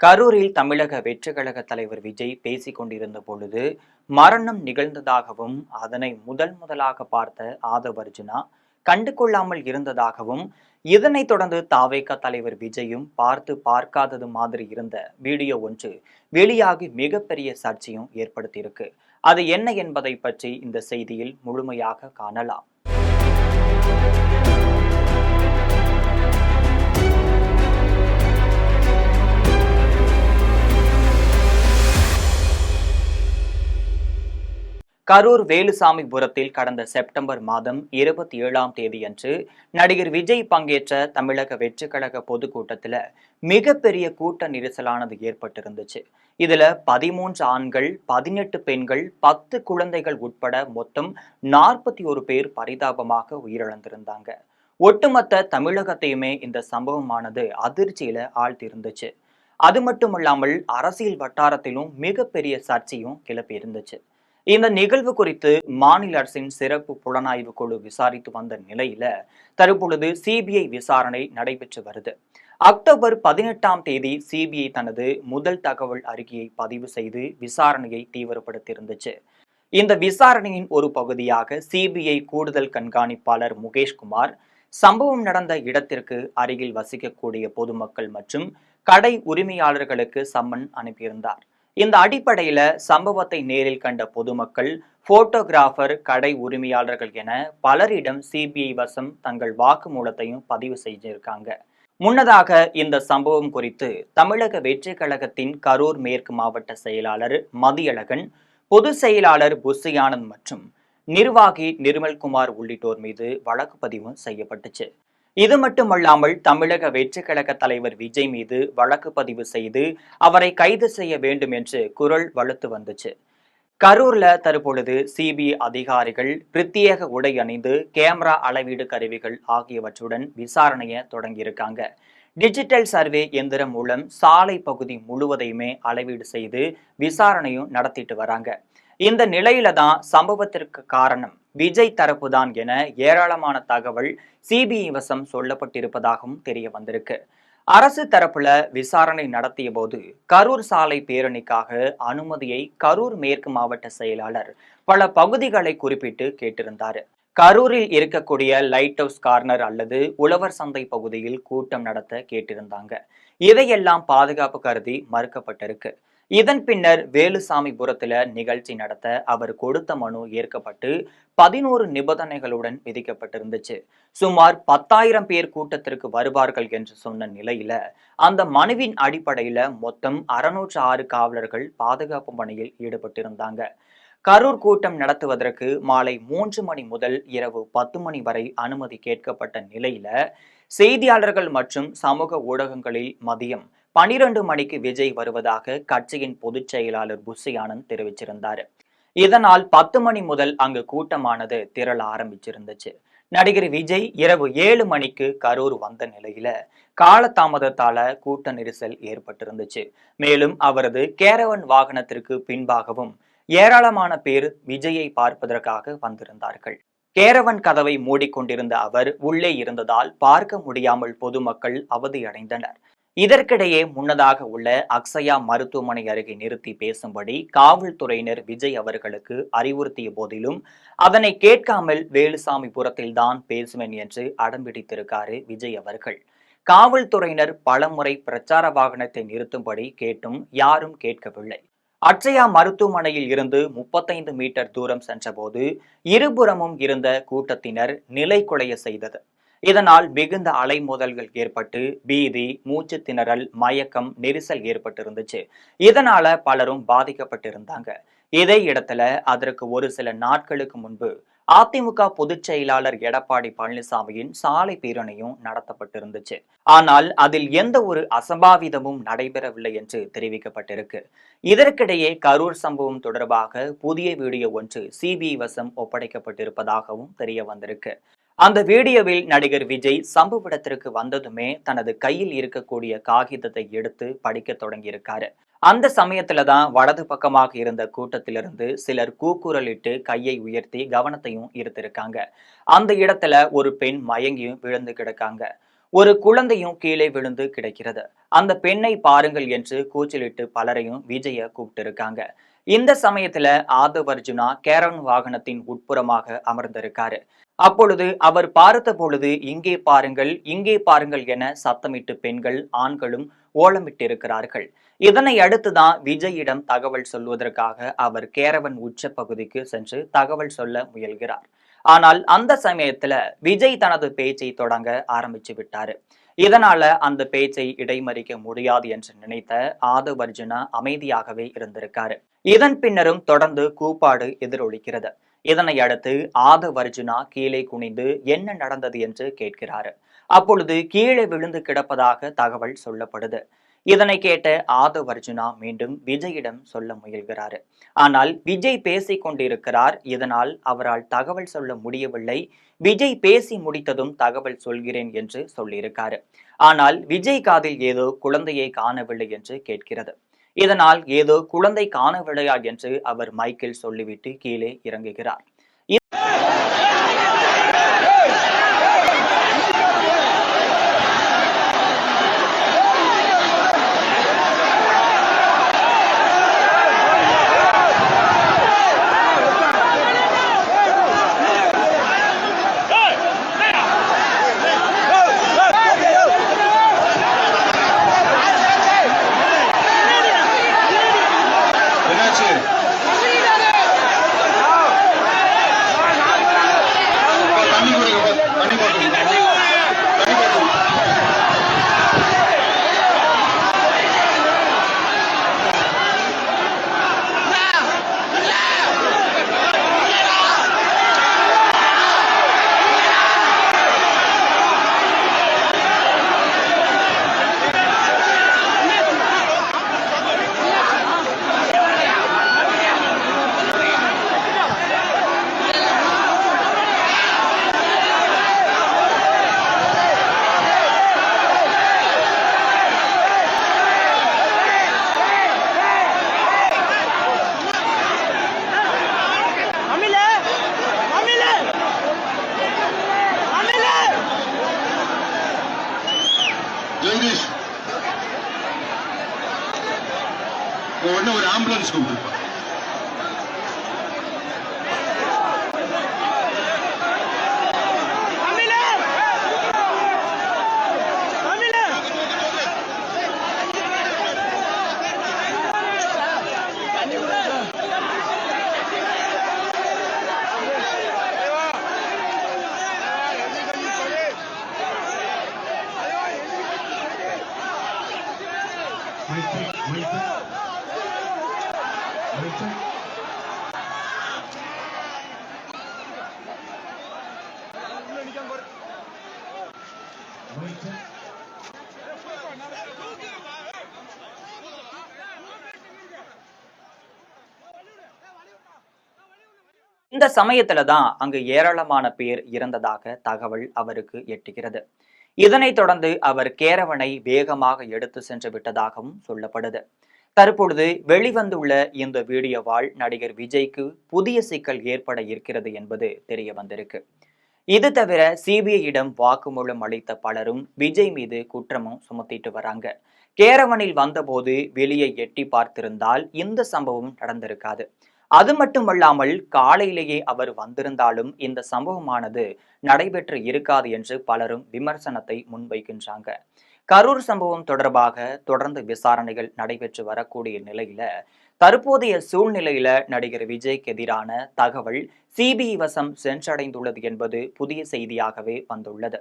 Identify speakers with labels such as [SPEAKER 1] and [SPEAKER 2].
[SPEAKER 1] கரூரில் தமிழக வெற்றிக் கழக தலைவர் விஜய் பேசிக் கொண்டிருந்த பொழுது மரணம் நிகழ்ந்ததாகவும் அதனை முதலாக பார்த்த ஆதவ் அர்ஜுனா கண்டுகொள்ளாமல் இருந்ததாகவும் இதனைத் தொடர்ந்து தாவேகா தலைவர் விஜயும் பார்க்காதது மாதிரி இருந்த வீடியோ ஒன்று வெளியாகி மிகப்பெரிய சர்ச்சையும் ஏற்படுத்தியிருக்கு. அது என்ன என்பதை பற்றி இந்த செய்தியில் முழுமையாக காணலாம். கரூர் வேலுசாமிபுரத்தில் கடந்த செப்டம்பர் மாதம் 27ஆம் தேதியன்று நடிகர் விஜய் பங்கேற்ற தமிழக வெற்றிக் கழக பொதுக்கூட்டத்தில் மிகப்பெரிய கூட்ட நெரிசலானது ஏற்பட்டிருந்துச்சு. இதுல 13 ஆண்கள், 18 பெண்கள், 10 குழந்தைகள் உட்பட மொத்தம் 41 பேர் பரிதாபமாக உயிரிழந்திருந்தாங்க. ஒட்டுமொத்த தமிழகத்தையுமே இந்த சம்பவமானது அதிர்ச்சியில ஆழ்த்திருந்துச்சு. அது மட்டுமல்லாமல் அரசியல் வட்டாரத்திலும் மிகப்பெரிய சர்ச்சையும் கிளப்பி இருந்துச்சு. இந்த நிகழ்வு குறித்து மாநில அரசின் சிறப்பு புலனாய்வு குழு விசாரித்து வந்த நிலையில தற்பொழுது சிபிஐ விசாரணை நடைபெற்று வருது. அக்டோபர் 18ஆம் தேதி சிபிஐ தனது முதல் தகவல் அறிக்கையை பதிவு செய்து விசாரணையை தீவிரப்படுத்தியிருந்துச்சு. இந்த விசாரணையின் ஒரு பகுதியாக சிபிஐ கூடுதல் கண்காணிப்பாளர் முகேஷ்குமார் சம்பவம் நடந்த இடத்திற்கு அருகில் வசிக்கக்கூடிய பொதுமக்கள் மற்றும் கடை உரிமையாளர்களுக்கு சம்மன் அனுப்பியிருந்தார். இந்த அடிப்படையில சம்பவத்தை நேரில் கண்ட பொதுமக்கள், போட்டோகிராஃபர், கடை உரிமையாளர்கள் என பலரிடம் சிபிஐ வசம் தங்கள் வாக்குமூலத்தையும் பதிவு செய்திருக்காங்க. முன்னதாக இந்த சம்பவம் குறித்து தமிழக வெற்றிக் கழகத்தின் கரூர் மேற்கு மாவட்ட செயலாளர் மதியழகன், பொதுச் செயலாளர் புஷி ஆனந்த் மற்றும் நிர்வாகி நிர்மல்குமார் உள்ளிட்டோர் மீது வழக்கு பதிவு செய்யப்பட்டுச்சு. இது மட்டுமல்லாமல் தமிழக வெற்றிக் கழக தலைவர் விஜய் மீது வழக்கு பதிவு செய்து அவரை கைது செய்ய வேண்டும் என்று குரல் வலுத்து வந்துச்சு. கரூர்ல தற்பொழுது சிபிஐ அதிகாரிகள் பிரத்யேக உடை அணிந்து கேமரா அளவீடு கருவிகள் ஆகியவற்றுடன் விசாரணையை தொடங்கியிருக்காங்க. டிஜிட்டல் சர்வே எந்திரம் மூலம் சாலை பகுதி முழுவதையுமே அளவீடு செய்து விசாரணையும் நடத்திட்டு வராங்க. இந்த நிலையில தான் சம்பவத்திற்கு காரணம் விஜய் தரப்புதான் என ஏராளமான தகவல் சிபிஐ வசம் சொல்லப்பட்டிருப்பதாகவும் தெரிய வந்திருக்கு. அரசு தரப்புல விசாரணை நடத்திய போது கரூர் சாலை பேரணிக்காக அனுமதியை கரூர் மேற்கு மாவட்ட செயலாளர் பல பகுதிகளை குறிப்பிட்டு கேட்டிருந்தாரு. கரூரில் இருக்கக்கூடிய லைட் ஹவுஸ் கார்னர் அல்லது உழவர் சந்தை பகுதியில் கூட்டம் நடத்த கேட்டிருந்தாங்க. இதையெல்லாம் பாதுகாப்பு கருதி மறுக்கப்பட்டிருக்கு. இதன் பின்னர் வேலுசாமிபுரத்துல நிகழ்ச்சி நடத்த அவர் கொடுத்த மனு ஏற்கப்பட்டு 11 நிபந்தனைகளுடன் விதிக்கப்பட்டிருந்துச்சு. சுமார் 10,000 பேர் கூட்டத்திற்கு வருவார்கள் என்று சொன்ன நிலையில அந்த மனுவின் அடிப்படையில மொத்தம் 606 காவலர்கள் பாதுகாப்பு பணியில் ஈடுபட்டிருந்தாங்க. கரூர் கூட்டம் நடத்துவதற்கு மாலை 3 மணி முதல் இரவு 10 மணி வரை அனுமதி கேட்கப்பட்ட நிலையில செய்தியாளர்கள் மற்றும் சமூக ஊடகங்களில் மதியம் 12 மணிக்கு விஜய் வருவதாக கட்சியின் பொதுச் செயலாளர் புஷி ஆனந்த் தெரிவிச்சிருந்தார். இதனால் 10 மணி முதல் அங்கு கூட்டமானது திரள ஆரம்பிச்சிருந்துச்சு. நடிகர் விஜய் இரவு 7 மணிக்கு கரூர் வந்த நிலையில காலதாமதத்தால கூட்ட நெரிசல் ஏற்பட்டிருந்துச்சு. மேலும் அவரது கேரவன் வாகனத்திற்கு பின்பாகவும் ஏராளமான பேர் விஜயை பார்ப்பதற்காக வந்திருந்தார்கள். கேரவன் கதவை மூடிக்கொண்டிருந்த அவர் உள்ளே இருந்ததால் பார்க்க முடியாமல் பொதுமக்கள் அவதியடைந்தனர். இதற்கிடையே முன்னதாக உள்ள அக்ஷயா மருத்துவமனை அருகே நிறுத்தி பேசும்படி காவல்துறையினர் விஜய் அவர்களுக்கு அறிவுறுத்திய போதிலும் அதனை கேட்காமல் வேலுசாமிபுரத்தில் தான் பேசுவேன் என்று அடம்பிடித்திருக்காரு விஜய் அவர்கள். காவல்துறையினர் பலமுறை பிரச்சார வாகனத்தை நிறுத்தும்படி கேட்டும் யாரும் கேட்கவில்லை. அக்ஷயா மருத்துவமனையில் இருந்து 35 மீட்டர் தூரம் சென்றபோது இருபுறமும் இருந்த கூட்டத்தினர் நிலை குலைய செய்தது. இதனால் மிகுந்த அலைமோதல்கள் ஏற்பட்டு பீதி, மூச்சு திணறல், மயக்கம், நெரிசல் ஏற்பட்டிருந்துச்சு. இதனால பலரும் பாதிக்கப்பட்டிருந்தாங்க. இதே இடத்துல அதற்கு ஒரு சில நாட்களுக்கு முன்பு அதிமுக பொதுச் செயலாளர் எடப்பாடி பழனிசாமியின் சாலை பேரணியும் நடத்தப்பட்டிருந்துச்சு. ஆனால் அதில் எந்த ஒரு அசம்பாவிதமும் நடைபெறவில்லை என்று தெரிவிக்கப்பட்டிருக்கு. இதற்கிடையே கரூர் சம்பவம் தொடர்பாக புதிய வீடியோ ஒன்று சிபிஐ வசம் ஒப்படைக்கப்பட்டிருப்பதாகவும் தெரிய வந்திருக்கு. அந்த வீடியோவில் நடிகர் விஜய் சம்பவ இடத்திற்கு வந்ததுமே தனது கையில் இருக்கக்கூடிய காகிதத்தை எடுத்து படிக்க தொடங்கியிருக்காரு. அந்த சமயத்துலதான் வலது பக்கமாக இருந்த கூட்டத்திலிருந்து சிலர் கூக்குரலிட்டு கையை உயர்த்தி கவனத்தையும் ஈர்த்திருக்காங்க. அந்த இடத்துல ஒரு பெண் மயங்கியும் விழுந்து கிடக்காங்க. ஒரு குழந்தையும் கீழே விழுந்து கிடக்கிறது. அந்த பெண்ணை பாருங்கள் என்று கூச்சலிட்டு பலரையும் விஜய கூப்பிட்டிருக்காங்க. இந்த சமயத்துல ஆதவ் அர்ஜுனா கேரவன் வாகனத்தின் உட்புறமாக அமர்ந்திருக்காரு. அப்பொழுது அவர் பார்த்த பொழுது இங்கே பாருங்கள், இங்கே பாருங்கள் என சத்தமிட்டு பெண்கள் ஆண்களும் ஓலமிட்டிருக்கிறார்கள். இதனை அடுத்துதான் விஜயிடம் தகவல் சொல்வதற்காக அவர் கேரவன் உச்ச பகுதிக்கு சென்று தகவல் சொல்ல முயல்கிறார். ஆனால் அந்த சமயத்துல விஜய் தனது பேச்சை தொடங்க ஆரம்பிச்சு விட்டாரு. இதனால அந்த பேச்சை இடைமறிக்க முடியாது என்று நினைத்த ஆதவ் அர்ஜுனா அமைதியாகவே இருந்திருக்காரு. இதன் பின்னரும் தொடர்ந்து கூப்பாடு எதிரொலிக்கிறது. இதனை அடுத்து ஆதவ் அர்ஜுனா கீழே குனிந்து என்ன நடந்தது என்று கேட்கிறாரு. அப்பொழுது கீழே விழுந்து கிடப்பதாக தகவல் சொல்லப்படுது. இதனை கேட்ட ஆதவ் அர்ஜுனா மீண்டும் விஜயிடம் சொல்ல முயல்கிறாரு. ஆனால் விஜய் பேசிக் கொண்டிருக்கிறார். இதனால் அவரால் தகவல் சொல்ல முடியவில்லை. விஜய் பேசி முடித்ததும் தகவல் சொல்கிறேன் என்று சொல்லியிருக்காரு. ஆனால் விஜய் காதில் ஏதோ குழந்தையை காணவில்லை என்று கேட்கிறது. இதனால் ஏதோ குழந்தை காணவில்லையா என்று அவர் மைக்கில் சொல்லிவிட்டு கீழே இறங்குகிறார்.
[SPEAKER 2] ஜெகதீஷ் உடனே ஒரு ஆம்புலன்ஸ் கூப்பிட்டு
[SPEAKER 1] இந்த சமயத்துலதான் அங்கு ஏராளமான பேர் இறந்ததாக தகவல் அவருக்கு எட்டுகிறது. இதனைத் தொடர்ந்து அவர் கேரவனை வேகமாக எடுத்து சென்று விட்டதாகவும் சொல்லப்படுது. தற்பொழுது வெளிவந்துள்ள இந்த வீடியோவால் நடிகர் விஜய்க்கு புதிய சிக்கல் ஏற்பட இருக்கிறது என்பது தெரிய வந்திருக்கு. இது தவிர சிபிஐயிடம் வாக்குமூலம் அளித்த பலரும் விஜய் மீது குற்றமும் சுமத்திட்டு வராங்க. கேரவனில் வந்தபோது வெளியே எட்டி பார்த்திருந்தால் இந்த சம்பவம் நடந்திருக்காது. அது மட்டுமல்லாமல் காலையிலேயே அவர் வந்திருந்தாலும் இந்த சம்பவமானது நடைபெற்று இருக்காது என்று பலரும் விமர்சனத்தை முன்வைக்கின்றாங்க. கரூர் சம்பவம் தொடர்பாக தொடர்ந்து விசாரணைகள் நடைபெற்று வரக்கூடிய நிலையில தற்போதைய சூழ்நிலையில நடிகர் விஜய்க்கு எதிரான தகவல் சிபிஐ வசம் சென்றடைந்துள்ளது என்பது புதிய செய்தியாகவே வந்துள்ளது.